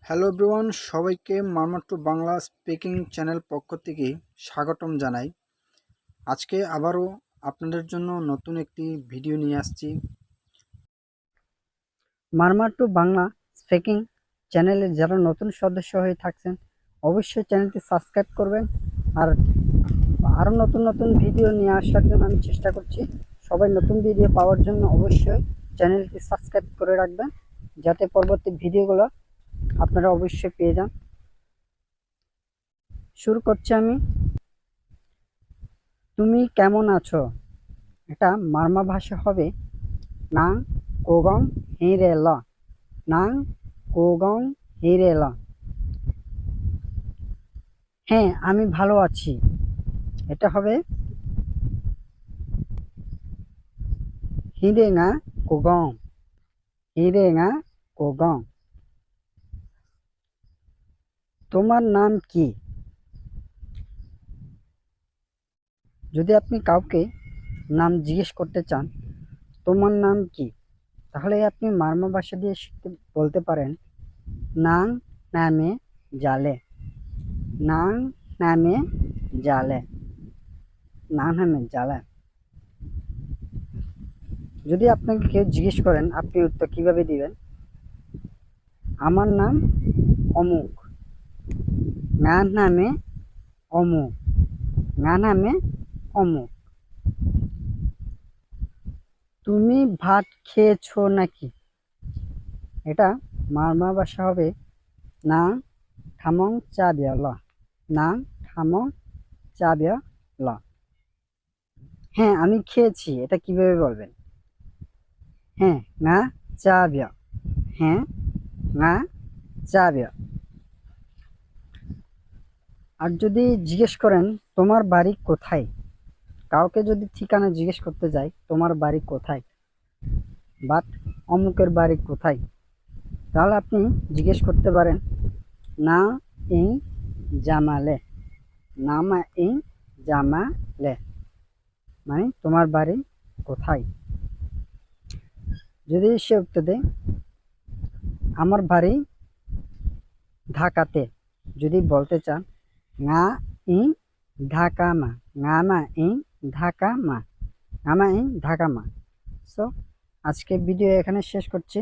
Hello everyone, সবাইকে মারমার two Bangla speaking channel পক্ষ থেকে স্বাগতম জানাই। আজকে আবারও আপনাদের জন্য নতুন একটি ভিডিও নিয়ে আসছি। মারমার টু বাংলা স্পিকিং চ্যানেলে যারা নতুন সদস্য হয়ে থাকছেন অবশ্যই চ্যানেলটি সাবস্ক্রাইব করবেন। আর আরও নতুন নতুন ভিডিও নিয়ে আসার জন্য আমি চেষ্টা করছি। সবাই নতুন ভিডিও পাওয়ার জন্য অবশ্যই চ্যানেলটি সাবস্ক্রাইব করে রাখবেন, যাতে পরবর্তী ভিডিওগুলো আপনারা অবশ্যই পেয়ে যান। শুরু করছি আমি। তুমি কেমন আছো? এটা মারমা ভাষা হবে নাং কোগং হিরে ল, নাং কোগং হিরে ল। হ্যাঁ, আমি ভালো আছি। এটা হবে হিরেঙা কোগং, হিরেঙা কোগং। তোমার নাম কি? যদি আপনি কাউকে নাম জিজ্ঞেস করতে চান, তোমার নাম কি, তাহলে আপনি মারমা ভাষা দিয়ে বলতে পারেন নাং নামে জালে, নাং নামে জালে, নাং নামে জালে। যদি আপনাকে কেউ জিজ্ঞেস করেন, আপনি উত্তর কিভাবে দিবেন? আমার নাম অমুক, না নামে অমুক, না নামে অমুক। তুমি ভাত খেয়েছো নাকি? এটা মারমা ভাষা হবে না থামং চা বিয়াল, না থামং চা বিয়াল। হ্যাঁ, আমি খেয়েছি। এটা কিভাবে বলবেন? হ্যাঁ না চা বিয়া, হ্যাঁ না চা বিয়া। আর যদি জিজ্ঞেস করেন তোমার বাড়ি কোথায়, কাউকে যদি ঠিকানা জিজ্ঞেস করতে যাই তোমার বাড়ি কোথায়, বাট অমুকের বাড়ি কোথায়, তাহলে আপনি জিজ্ঞেস করতে পারেন না ইং জামালে, নামা ইং জামালে, মানে তোমার বাড়ি কোথায়। যদি সে উত্তর দেয় আমার বাড়ি ঢাকাতে, যদি বলতে চান ngã ইং ঢাকা মা, ngama ইং ঢাকা মা, ngama ইং ঢাকা মা। সো আজকে ভিডিও এখানে শেষ করছি।